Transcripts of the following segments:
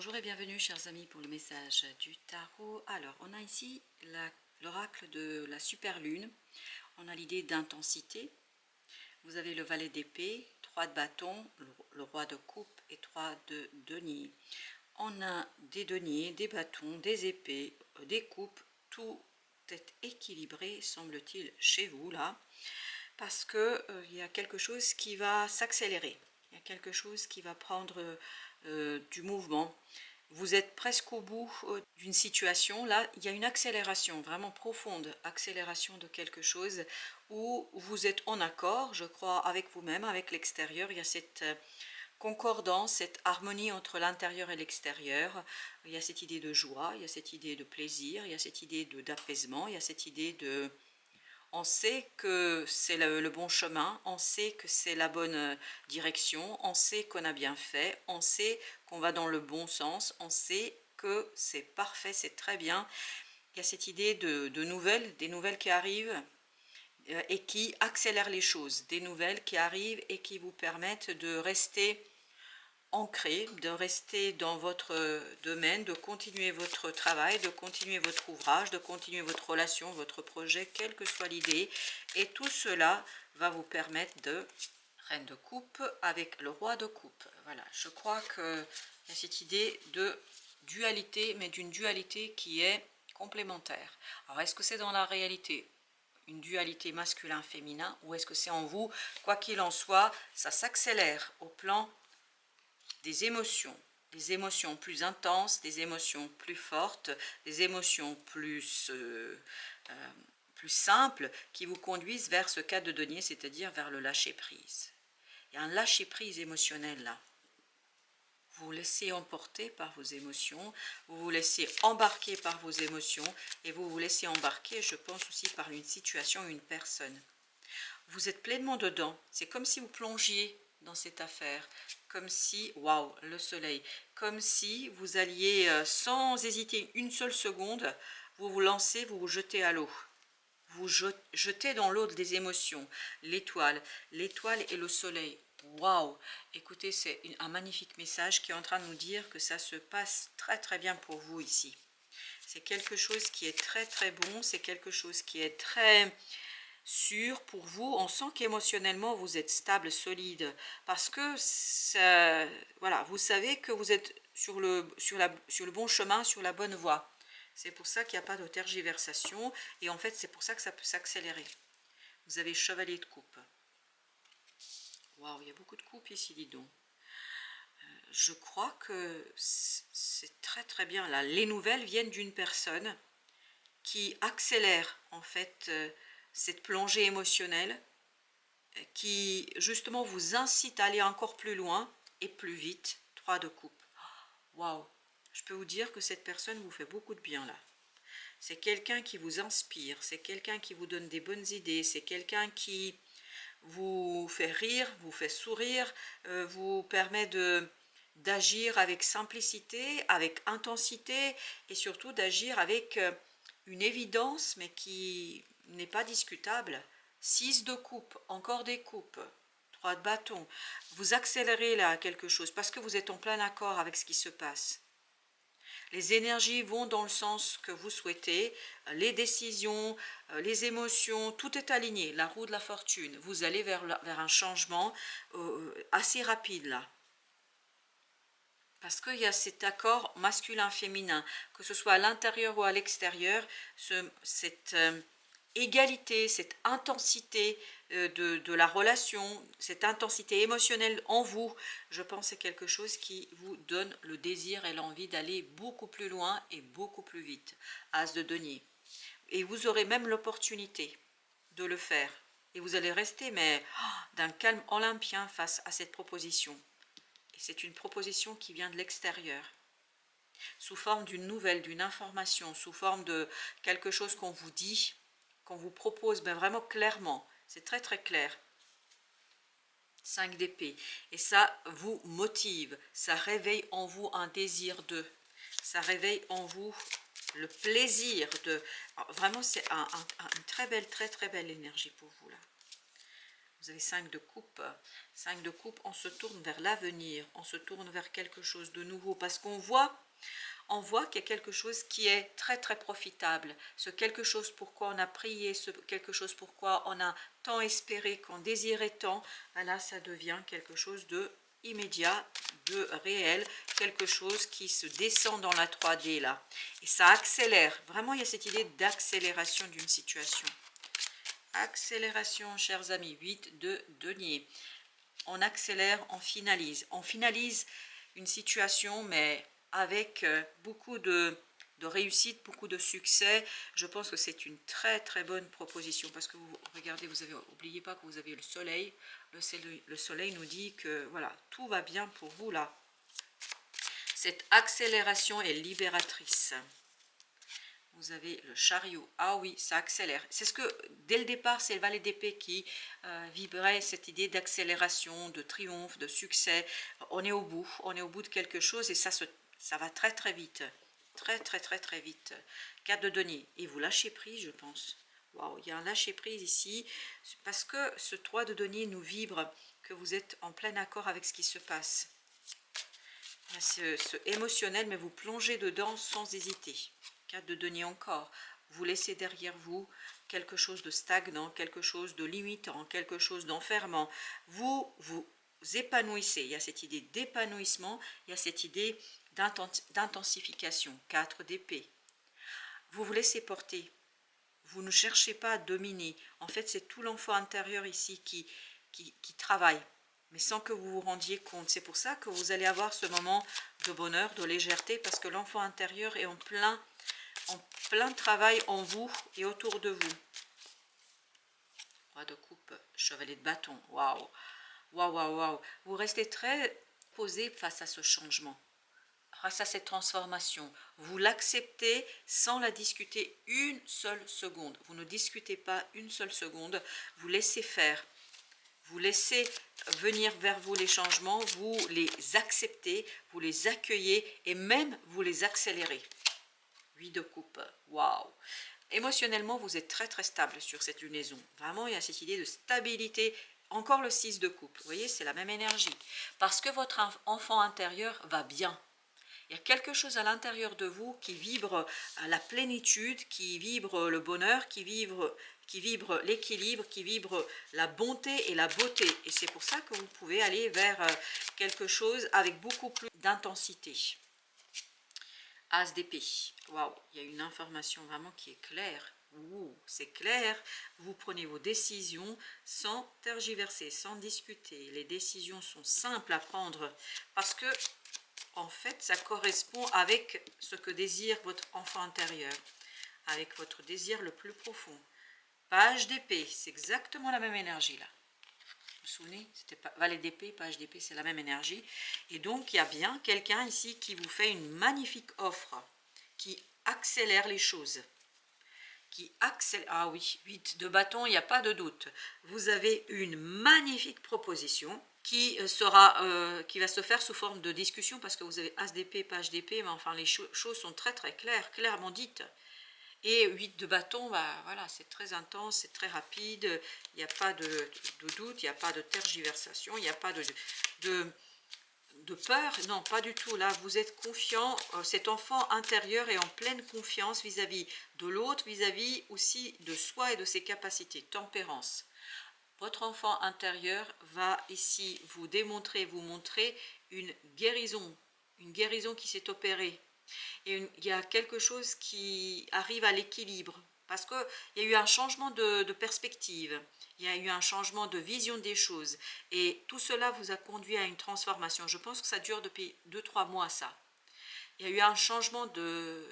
Bonjour et bienvenue chers amis pour le message du tarot. Alors on a ici l'oracle de la super lune, on a l'idée d'intensité, vous avez le valet d'épée, 3 de bâton, le roi de coupe et 3 de denier. On a des deniers, des bâtons, des épées, des coupes, tout est équilibré semble-t-il chez vous là, parce que il y a quelque chose qui va s'accélérer, il y a quelque chose qui va prendre du mouvement. Vous êtes presque au bout d'une situation, là il y a une accélération vraiment profonde, accélération de quelque chose où vous êtes en accord, je crois, avec vous-même, avec l'extérieur. Il y a cette concordance, cette harmonie entre l'intérieur et l'extérieur. Il y a cette idée de joie, il y a cette idée de plaisir, il y a cette idée d'apaisement, il y a cette idée de... On sait que c'est le bon chemin, on sait que c'est la bonne direction, on sait qu'on a bien fait, on sait qu'on va dans le bon sens, on sait que c'est parfait, c'est très bien. Il y a cette idée de nouvelles, des nouvelles qui arrivent et qui accélèrent les choses, des nouvelles qui arrivent et qui vous permettent de rester ancré, de rester dans votre domaine, de continuer votre travail, de continuer votre ouvrage, de continuer votre relation, votre projet, quelle que soit l'idée. Et tout cela va vous permettre de... Reine de coupe avec le roi de coupe. Voilà, je crois qu'il y a cette idée de dualité, mais d'une dualité qui est complémentaire. Alors, est-ce que c'est dans la réalité une dualité masculin-féminin ou est-ce que c'est en vous? Quoi qu'il en soit, ça s'accélère au plan des émotions plus intenses, des émotions plus fortes, des émotions plus simples qui vous conduisent vers ce cas de denier, c'est-à-dire vers le lâcher-prise. Il y a un lâcher-prise émotionnel là. Vous vous laissez emporter par vos émotions, vous vous laissez embarquer par vos émotions et vous vous laissez embarquer, je pense aussi, par une situation, une personne. Vous êtes pleinement dedans, c'est comme si vous plongiez dans cette affaire, comme si, waouh, le soleil, comme si vous alliez sans hésiter une seule seconde, vous vous lancez, vous vous jetez à l'eau. Vous jetez dans l'eau des émotions, l'étoile et le soleil. Waouh! Écoutez, c'est un magnifique message qui est en train de nous dire que ça se passe très très bien pour vous ici. C'est quelque chose qui est très très bon, c'est quelque chose qui est très sûr pour vous. On sent qu'émotionnellement vous êtes stable, solide, parce que ça, voilà, vous savez que vous êtes sur le bon chemin, sur la bonne voie. C'est pour ça qu'il n'y a pas de tergiversation et en fait c'est pour ça que ça peut s'accélérer. Vous avez chevalier de coupe. Waouh, il y a beaucoup de coupes ici, dis donc. Je crois que c'est très très bien là. Les nouvelles viennent d'une personne qui accélère en fait cette plongée émotionnelle, qui justement vous incite à aller encore plus loin et plus vite. 3 de coupe. Waouh, je peux vous dire que cette personne vous fait beaucoup de bien là. C'est quelqu'un qui vous inspire, c'est quelqu'un qui vous donne des bonnes idées, c'est quelqu'un qui vous fait rire, vous fait sourire, vous permet d'agir avec simplicité, avec intensité et surtout d'agir avec une évidence mais qui n'est pas discutable. 6 de coupe, encore des coupes, 3 de bâton. Vous accélérez là quelque chose parce que vous êtes en plein accord avec ce qui se passe. Les énergies vont dans le sens que vous souhaitez, les décisions, les émotions, tout est aligné, la roue de la fortune. Vous allez vers un changement assez rapide là. Parce qu'il y a cet accord masculin-féminin, que ce soit à l'intérieur ou à l'extérieur, cette égalité, cette intensité de la relation, cette intensité émotionnelle en vous, je pense que c'est quelque chose qui vous donne le désir et l'envie d'aller beaucoup plus loin et beaucoup plus vite. As de denier. Et vous aurez même l'opportunité de le faire. Et vous allez rester mais d'un calme olympien face à cette proposition. Et c'est une proposition qui vient de l'extérieur, sous forme d'une nouvelle, d'une information, sous forme de quelque chose qu'on vous dit, qu'on vous propose, mais vraiment clairement. C'est très très clair. 5 d'épée. Et ça vous motive, ça réveille en vous un désir de, ça réveille en vous le plaisir de... Alors, vraiment, c'est une très belle énergie pour vous là. Vous avez 5 de coupe. 5 de coupe, on se tourne vers l'avenir, on se tourne vers quelque chose de nouveau parce qu'on voit qu'il y a quelque chose qui est très très profitable. Ce quelque chose pourquoi on a prié, ce quelque chose pourquoi on a tant espéré, qu'on désirait tant, là ça devient quelque chose de immédiat, de réel, quelque chose qui se descend dans la 3D là. Et ça accélère. Vraiment, il y a cette idée d'accélération d'une situation. Accélération, chers amis, 8 de denier. On accélère, on finalise. On finalise une situation, mais avec beaucoup de réussite, beaucoup de succès. Je pense que c'est une très très bonne proposition parce que vous regardez, vous avez, oubliez pas que vous avez le soleil. Le soleil nous dit que voilà, tout va bien pour vous là. Cette accélération est libératrice. Vous avez le chariot. Ah oui, ça accélère. C'est ce que, dès le départ, c'est le valet d'épée qui vibrait cette idée d'accélération, de triomphe, de succès. On est au bout de quelque chose et ça va très très vite. Très très très très vite. 4 de denier. Et vous lâchez prise, je pense. Waouh, il y a un lâcher prise ici. Parce que ce 3 de denier nous vibre, que vous êtes en plein accord avec ce qui se passe. Ce émotionnel, mais vous plongez dedans sans hésiter. 4 de denier encore. Vous laissez derrière vous quelque chose de stagnant, quelque chose de limitant, quelque chose d'enfermant. Vous vous épanouissez. Il y a cette idée d'épanouissement, il y a cette idée d'intensification. 4 d'épée. Vous vous laissez porter. Vous ne cherchez pas à dominer. En fait, c'est tout l'enfant intérieur ici qui travaille, mais sans que vous vous rendiez compte. C'est pour ça que vous allez avoir ce moment de bonheur, de légèreté, parce que l'enfant intérieur est en plein travail en vous et autour de vous. Roi de coupe, chevalier de bâton, waouh, waouh, waouh, waouh. Vous restez très posé face à ce changement, face à cette transformation. Vous l'acceptez sans la discuter une seule seconde. Vous ne discutez pas une seule seconde, vous laissez faire. Vous laissez venir vers vous les changements, vous les acceptez, vous les accueillez et même vous les accélérez. 8 de coupe, waouh! Émotionnellement, vous êtes très très stable sur cette lunaison. Vraiment, il y a cette idée de stabilité. Encore le 6 de coupe, vous voyez, c'est la même énergie. Parce que votre enfant intérieur va bien. Il y a quelque chose à l'intérieur de vous qui vibre la plénitude, qui vibre le bonheur, qui vibre l'équilibre, qui vibre la bonté et la beauté. Et c'est pour ça que vous pouvez aller vers quelque chose avec beaucoup plus d'intensité. As d'épée. Waouh, il y a une information vraiment qui est claire. C'est clair, vous prenez vos décisions sans tergiverser, sans discuter. Les décisions sont simples à prendre parce que en fait, ça correspond avec ce que désire votre enfant intérieur, avec votre désir le plus profond. Page d'épée, c'est exactement la même énergie là. Vous vous souvenez, c'était valet d'épée, page d'épée, c'est la même énergie. Et donc, il y a bien quelqu'un ici qui vous fait une magnifique offre, qui accélère les choses. Ah oui, 8 de bâton, il n'y a pas de doute. Vous avez une magnifique proposition qui va se faire sous forme de discussion parce que vous avez as d'épée, page d'épée, mais enfin les choses sont très très claires, clairement dites. Et 8 de bâton, bah, voilà, c'est très intense, c'est très rapide, il n'y a pas de doute, il n'y a pas de tergiversation, il n'y a pas de peur, non, pas du tout. Là, vous êtes confiant, cet enfant intérieur est en pleine confiance vis-à-vis de l'autre, vis-à-vis aussi de soi et de ses capacités. Tempérance. Votre enfant intérieur va ici vous montrer une guérison qui s'est opérée. Et il y a quelque chose qui arrive à l'équilibre, parce qu'il y a eu un changement de perspective, il y a eu un changement de vision des choses, et tout cela vous a conduit à une transformation. Je pense que ça dure depuis 2-3 mois ça. Il y a eu un changement de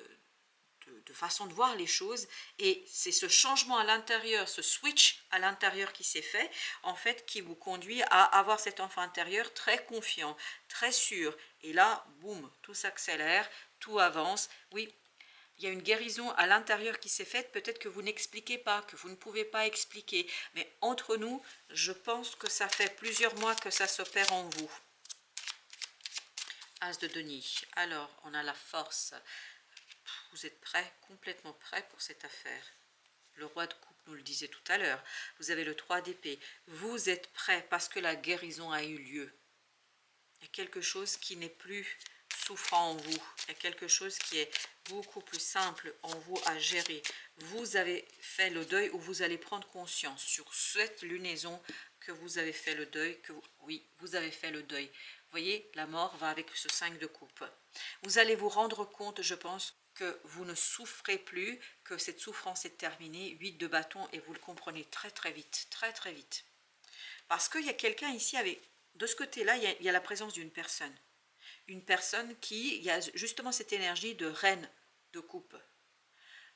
façon de voir les choses, et c'est ce changement à l'intérieur, ce switch à l'intérieur qui s'est fait, en fait, qui vous conduit à avoir cet enfant intérieur très confiant, très sûr, et là, boum, tout s'accélère, tout avance. Oui, il y a une guérison à l'intérieur qui s'est faite, peut-être que vous n'expliquez pas, que vous ne pouvez pas expliquer, mais entre nous, je pense que ça fait plusieurs mois que ça s'opère en vous. As de denier. Alors, on a la force. Vous êtes prêt, complètement prêt pour cette affaire. Le roi de coupe nous le disait tout à l'heure. Vous avez le 3 d'épée. Vous êtes prêt parce que la guérison a eu lieu. Il y a quelque chose qui n'est plus souffrant en vous. Il y a quelque chose qui est beaucoup plus simple en vous à gérer. Vous avez fait le deuil ou vous allez prendre conscience sur cette lunaison que vous avez fait le deuil. Oui, vous avez fait le deuil. Vous voyez, la mort va avec ce 5 de coupe. Vous allez vous rendre compte, je pense, que vous ne souffrez plus, que cette souffrance est terminée. 8 de bâton et vous le comprenez très très vite, très très vite. Parce qu'il y a quelqu'un ici avec... De ce côté-là, il y a la présence d'une personne. Une personne qui, il y a justement cette énergie de reine de coupe.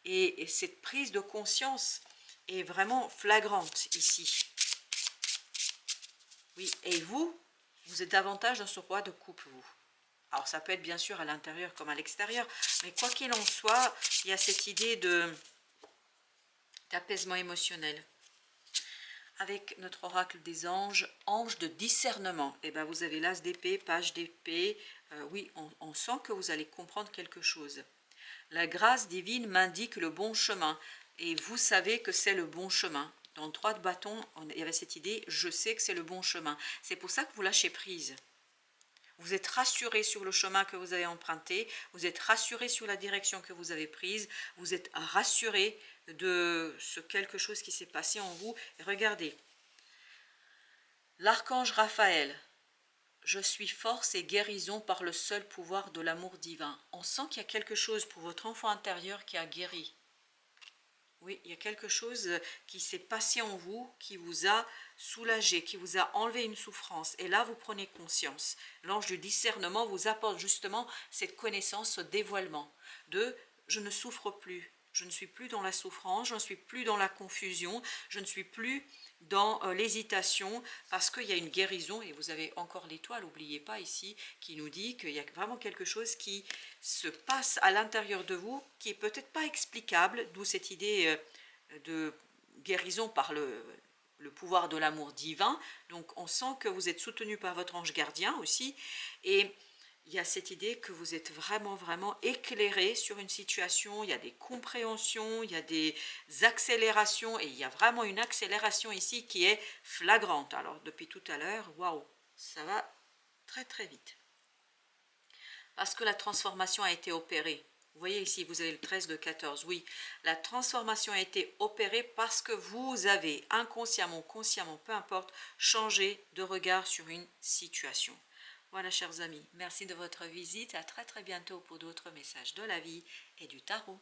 Et cette prise de conscience est vraiment flagrante ici. Oui, et vous êtes davantage dans ce roi de coupe, vous. Alors ça peut être bien sûr à l'intérieur comme à l'extérieur, mais quoi qu'il en soit, il y a cette idée d'apaisement émotionnel. Avec notre oracle des anges, ange de discernement. Et bien vous avez l'as d'épée, page d'épée. Oui, on sent que vous allez comprendre quelque chose. La grâce divine m'indique le bon chemin. Et vous savez que c'est le bon chemin. Dans le 3 de bâton, il y avait cette idée, je sais que c'est le bon chemin. C'est pour ça que vous lâchez prise. Vous êtes rassuré sur le chemin que vous avez emprunté, vous êtes rassuré sur la direction que vous avez prise, vous êtes rassuré de ce quelque chose qui s'est passé en vous. Et regardez, l'archange Raphaël, je suis force et guérison par le seul pouvoir de l'amour divin. On sent qu'il y a quelque chose pour votre enfant intérieur qui a guéri. Oui, il y a quelque chose qui s'est passé en vous, qui vous a soulagé, qui vous a enlevé une souffrance. Et là, vous prenez conscience. L'ange du discernement vous apporte justement cette connaissance, ce dévoilement de « je ne souffre plus, je ne suis plus dans la souffrance, je ne suis plus dans la confusion, je ne suis plus dans l'hésitation parce qu'il y a une guérison ». Et vous avez encore l'étoile, n'oubliez pas ici, qui nous dit qu'il y a vraiment quelque chose qui se passe à l'intérieur de vous, qui est peut-être pas explicable, d'où cette idée de guérison par le pouvoir de l'amour divin. Donc on sent que vous êtes soutenu par votre ange gardien aussi, et il y a cette idée que vous êtes vraiment vraiment éclairé sur une situation. Il y a des compréhensions, il y a des accélérations, et il y a vraiment une accélération ici qui est flagrante. Alors depuis tout à l'heure, waouh, ça va très très vite. Parce que la transformation a été opérée. Vous voyez ici, vous avez le 13 de 14. Oui, la transformation a été opérée parce que vous avez inconsciemment, consciemment, peu importe, changé de regard sur une situation. Voilà, chers amis, merci de votre visite. À très très bientôt pour d'autres messages de la vie et du tarot.